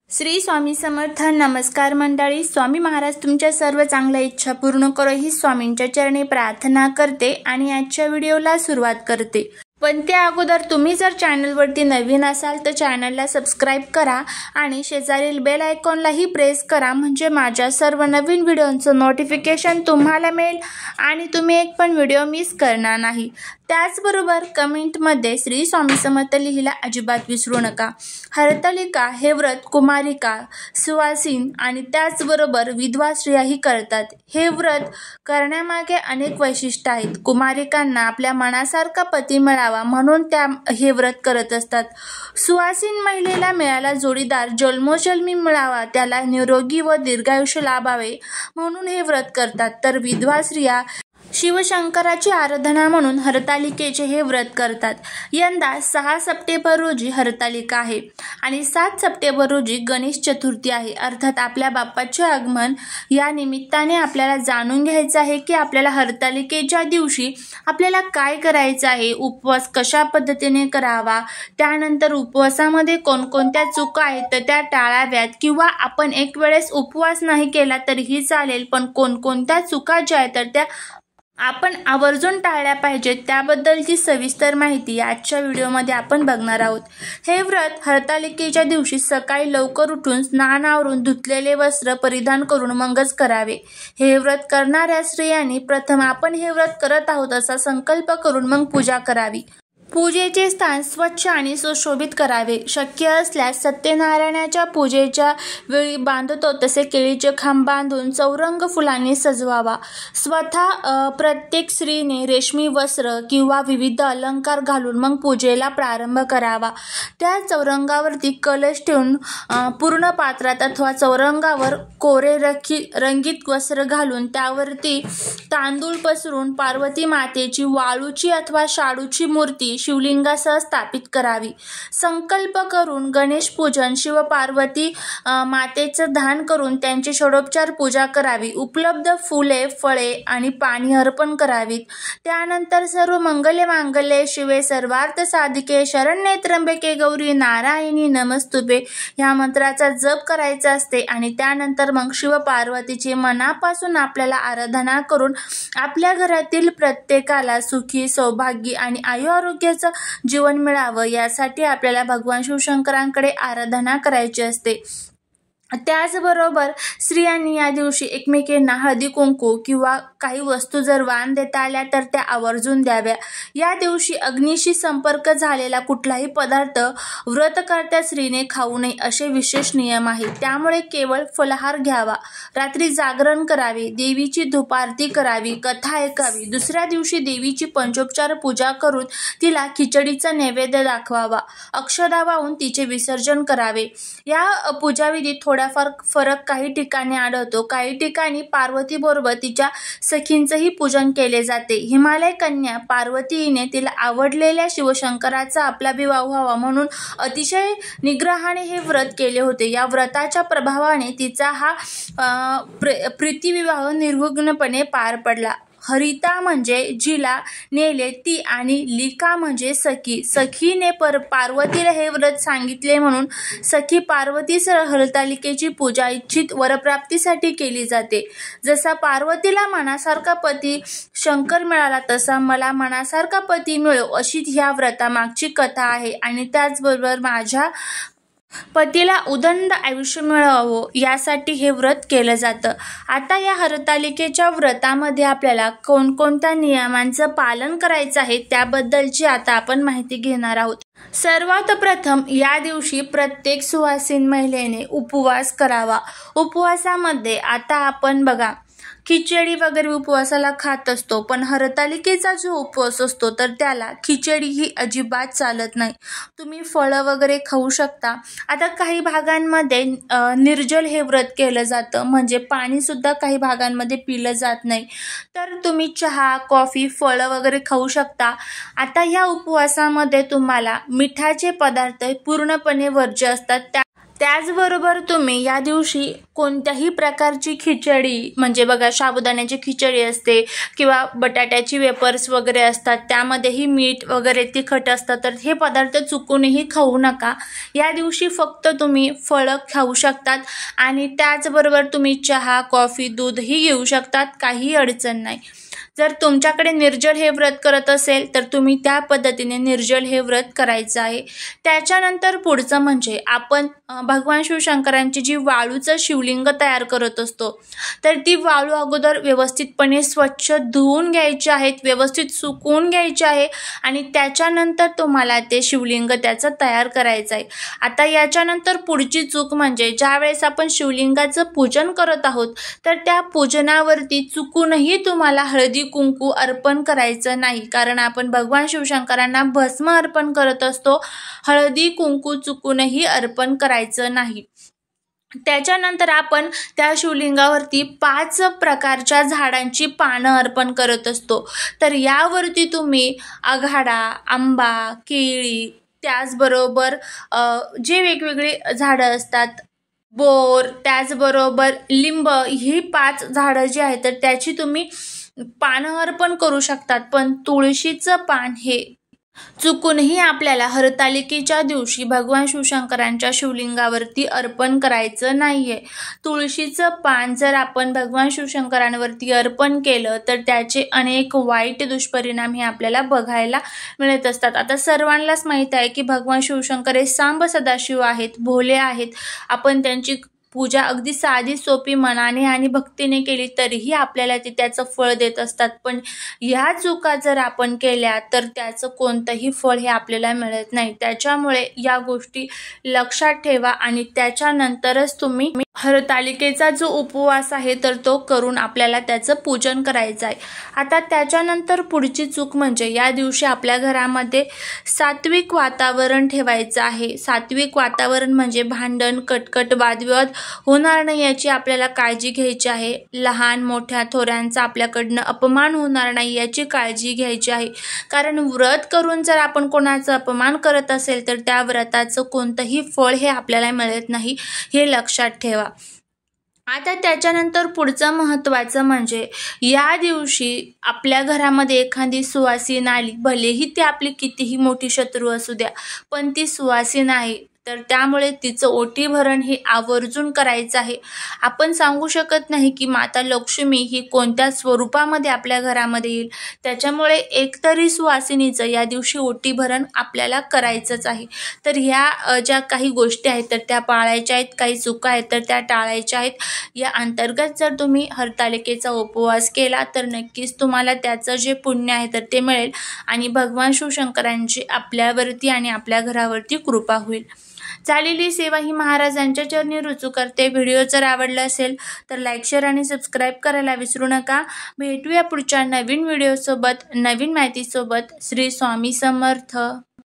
श्री स्वामी समर्थ. नमस्कार मंडळी. स्वामी महाराज तुमच्या सर्व चांगल्या इच्छा पूर्ण करो ही स्वामींच्या चरणी प्रार्थना करते आणि आजच्या व्हिडिओला सुरुवात करते. पण त्या अगोदर तुम्ही जर चॅनलवरती नवीन असाल तर चॅनलला सबस्क्राईब करा आणि शेजारील बेल आयकॉनलाही प्रेस करा, म्हणजे माझ्या सर्व नवीन व्हिडिओंचं नोटिफिकेशन तुम्हाला मिळेल आणि तुम्ही एक पण व्हिडिओ मिस करणार नाही. त्याचबरोबर कमेंटमध्ये श्री स्वामी समर्थ लिहिला अजिबात विसरू नका. हरतालिका हे व्रत कुमारिका, सुवासिन आणि त्याचबरोबर विधवा स्त्रियाही करतात. हे व्रत करण्यामागे अनेक वैशिष्ट्य आहेत. कुमारिकांना आपल्या मनासारखा पती मिळावा म्हणून त्या हे व्रत करत असतात. सुवासिन महिलेला मिळाला जोडीदार जन्मोजन्मी मिळावा, त्याला निरोगी व दीर्घायुष्य लाभावे म्हणून हे व्रत करतात. तर विधवा स्त्रिया शिवशंकराची आराधना म्हणून हरतालिकेचे हे व्रत करतात. यंदा 6 सप्टेंबर रोजी हरतालिका आहे आणि 7 सप्टेंबर रोजी गणेश चतुर्थी आहे. अर्थात आपल्या बाप्पाचे आगमन. या निमित्ताने आपल्याला जाणून घ्यायचं आहे की आपल्याला हरतालिकेच्या दिवशी आपल्याला काय करायचं आहे, उपवास कशा पद्धतीने करावा, त्यानंतर उपवासामध्ये कोणकोणत्या चुका आहेत तर त्या टाळाव्यात, किंवा आपण एक वेळेस उपवास नाही केला तरीही चालेल पण कोणकोणत्या चुका ज्या आहेत तर त्या आपण आवर्जून टाळल्या पाहिजेत, त्याबद्दलची सविस्तर माहिती आजच्या व्हिडिओमध्ये आपण बघणार आहोत. हे व्रत हरतालिकेच्या दिवशी सकाळी लवकर उठून स्नान आवरून धुतलेले वस्त्र परिधान करून मगच करावे. हे व्रत करणाऱ्या स्त्रियांनी प्रथम आपण हे व्रत करत आहोत असा संकल्प करून मग पूजा करावी. पूजेचे स्थान स्वच्छ आणि सुशोभित करावे. शक्य असल्यास सत्यनारायणाच्या पूजेच्या वेळी बांधतो तसे केळीचे खांब बांधून चौरंग फुलांनी सजवावा. स्वतः प्रत्येक स्त्रीने रेशमी वस्त्र किंवा विविध अलंकार घालून मग पूजेला प्रारंभ करावा. त्या चौरंगावरती कलश ठेवून पूर्ण पात्रात अथवा चौरंगावर कोरे रंगीत वस्त्र घालून त्यावरती तांदूळ पसरून पार्वती मातेची वाळूची अथवा शाडूची मूर्ती शिवलिंगासह स्थापित करावी. संकल्प करून गणेश पूजन, शिव पार्वती मातेचं ध्यान करून त्यांची षोडोपचार पूजा करावी. उपलब्ध फुले, फळे आणि पाणी अर्पण करावीत. त्यानंतर सर्व मंगले मांगल्ये शिवे सर्वार्थ साधिके शरण्ये त्र्यंबके गौरी नारायणी नमस्तुते ह्या मंत्राचा जप करायचा असते आणि त्यानंतर मग शिव पार्वतीची मनापासून आपल्याला आराधना करून आपल्या घरातील प्रत्येकाला सुखी, सौभाग्य आणि आयुआरोग्य जीवन मिळावं यासाठी आपल्याला भगवान शिवशंकरांकडे आराधना करायची असते. त्याचबरोबर स्त्रियांनी या दिवशी एकमेकींना हळदी कुंकू किंवा काही वस्तू जर वाण देता आल्या तर त्या आवर्जून द्याव्या. या दिवशी अग्नीशी संपर्क झालेला कुठलाही पदार्थ व्रतकर्त्या स्त्रीने खाऊ नये असे विशेष नियम आहेत. त्यामुळे केवळ फलाहार घ्यावा. रात्री जागरण करावे, देवीची धूपारती करावी, कथा ऐकावी. दुसऱ्या दिवशी देवीची पंचोपचार पूजा करून तिला खिचडीचा नैवेद्य दाखवावा. अक्षदा वाहून तिचे विसर्जन करावे. या पूजाविधीत थोडाफार फरक काही ठिकाणी आढळतो. काही ठिकाणी पार्वती बरोबर तिच्या सखींचेही पूजन केले जाते. हिमालय कन्या पार्वती हिने तिला आवडलेल्या शिवशंकराचा आपला विवाह व्हावा म्हणून अतिशय निग्रहाने हे व्रत केले होते. या व्रताच्या प्रभावाने तिचा हा प्रीतिविवाह निर्विघ्नपणे पार पडला. हरिता म्हणजे जिला नेले ती आणि लिका म्हणजे सखी. सखीने पार्वतीला हे व्रत सांगितले म्हणून सखी पार्वतीसह हरतालिकेची पूजा इच्छित वरप्राप्तीसाठी केली जाते. जसा पार्वतीला मनासारखा पती शंकर मिळाला तसा मला मनासारखा पती मिळो अशी ह्या व्रतामागची कथा आहे आणि त्याचबरोबर माझ्या पतीला उदंड आयुष्य मिळावं यासाठी हे व्रत केलं जातं. आता या हरतालिकेच्या व्रतामध्ये आपल्याला कोणकोणत्या नियमांचं पालन करायचं आहे त्याबद्दलची आता आपण माहिती घेणार आहोत. सर्वात प्रथम या दिवशी प्रत्येक सुवासिन महिलेने उपवास करावा. उपवासामध्ये आता आपण बघा खिचडी वगैरे उपवासाला खात असतो, पण हरतालिकेचा जो उपवास असतो तर त्याला खिचडी ही अजिबात चालत नाही. तुम्ही फळं वगैरे खाऊ शकता. आता काही भागांमध्ये निर्जल हे व्रत केलं जातं, म्हणजे पाणीसुद्धा काही भागांमध्ये पिलं जात नाही. तर तुम्ही चहा, कॉफी, फळं वगैरे खाऊ शकता. आता या उपवासामध्ये तुम्हाला मिठाचे पदार्थ पूर्णपणे वर्ज्य असतात. त्याचबरोबर तुम्ही या दिवशी कोणत्याही प्रकारची खिचडी म्हणजे बघा साबुदाण्याची खिचडी असते किंवा बटाट्याची वेपर्स वगैरे असतात, त्यामध्येही मीठ वगैरे तिखट असतं, तर हे पदार्थ चुकूनही खाऊ नका। या दिवशी फक्त तुम्ही फळं खाऊ शकतात आणि त्याचबरोबर तुम्ही चहा, कॉफी, दूधही घेऊ शकतात, काही अडचण नाही। जर तुमच्याकडे निर्जल हे व्रत करत असेल तर तुम्ही त्या पद्धतीने निर्जल हे व्रत करायचं आहे। त्याच्यानंतर पुढचं म्हणजे आपण भगवान शिवशंकरांची जी वाळूचं शिवलिंग तयार करत असतो, तर ती वाळू अगोदर व्यवस्थितपणे स्वच्छ धुवून घ्यायची आहेत, व्यवस्थित सुकवून घ्यायची आहे आणि त्याच्यानंतर तुम्हाला ते शिवलिंग त्याचं तयार करायचं आहे। आता याच्यानंतर पुढची चूक म्हणजे ज्यावेळेस आपण शिवलिंगाचं पूजन करत आहोत तर त्या पूजनावरती चुकूनही तुम्हाला हळदी कुंकू अर्पण करायचं नाही, कारण आपण भगवान शिवशंकरांना भस्म अर्पण करत असतो, हळदी कुंकू चुकूनही अर्पण करायचं नाही। त्याच्यानंतर आपण त्या शिवलिंगावरती 5 प्रकारच्या झाडांची पानं अर्पण करत असतो, तर यावरती तुम्ही आघाडा, आंबा, केळी, त्याचबरोबर जे वेगवेगळे झाडं असतात, बोर, त्याचबरोबर लिंब, ही 5 झाडं जी आहेत तर त्याची तुम्ही पानं अर्पण करू शकतात। पण तुळशीचं पान हे चुकूनही आपल्याला हरतालिकेच्या दिवशी भगवान शिवशंकरांच्या शिवलिंगावरती अर्पण करायचं नाहीये। तुळशीचं पान जर आपण भगवान शिवशंकरांवरती अर्पण केलं तर त्याचे अनेक वाईट दुष्परिणाम हे आपल्याला बघायला मिळत असतात। आता सर्वांनाच माहीत आहे की भगवान शिवशंकर हे सांब सदाशिव आहेत, भोले आहेत। आपण त्यांची पूजा अगदी साधी सोपी मनाने आणि भक्तीने केली तरीही आपल्याला ते त्याचं फळ देत असतात, पण ह्या चुका जर आपण केल्या तर त्याचं कोणतंही फळ हे आपल्याला मिळत नाही। त्याच्यामुळे या गोष्टी लक्षात ठेवा आणि त्याच्यानंतरच तुम्ही हरतालिकेचा जो उपवास आहे तर तो करून आपल्याला त्याचं पूजन करायचं आहे। आता त्याच्यानंतर पुढची चूक म्हणजे या दिवशी आपल्या घरामध्ये सात्विक वातावरण ठेवायचं आहे। सात्विक वातावरण म्हणजे भांडण, कटकट, वादविवाद होणार नाही याची आपल्याला काळजी घ्यायची आहे। लहान मोठ्या थोरांचा आपल्याकडनं अपमान होणार नाही याची काळजी घ्यायची आहे, कारण व्रत करून जर आपण कोणाचा अपमान करत असेल तर त्या व्रताचं कोणतंही फळ हे आपल्याला मिळत नाही, हे लक्षात ठेवा। आता त्याच्यानंतर पुढचं महत्त्वाचं म्हणजे या दिवशी आपल्या घरामध्ये एखादी सुवासीन आली, भलेही ती आपली कितीही मोठी शत्रू असू द्या, पण ती सुवासीन आहे तर त्यामुळे तिचं ओटी भरण हे आवर्जून करायचं आहे। आपण सांगू शकत नाही की माता लक्ष्मी ही कोणत्या स्वरूपामध्ये आपल्या घरामध्ये येईल, त्याच्यामुळे एकतरी सुवासिनीचं या दिवशी ओटी भरण आपल्याला करायचंच आहे। तर ह्या ज्या काही गोष्टी आहेत तर त्या पाळायच्या आहेत, काही चुका आहेत तर त्या टाळायच्या आहेत। या अंतर्गत जर तुम्ही हरतालिकेचा उपवास केला तर नक्कीच तुम्हाला त्याचं जे पुण्य आहे तर ते मिळेल आणि भगवान शिवशंकरांची आपल्यावरती आणि आपल्या घरावरती कृपा होईल। झालेली सेवा ही महाराजांच्या चरणी रुजू करते। व्हिडिओ जर आवडला असेल तर लाईक, शेअर आणि सबस्क्राईब करायला विसरू नका। भेटूया पुढच्या नवीन व्हिडिओसोबत, नवीन माहितीसोबत। श्री स्वामी समर्थ।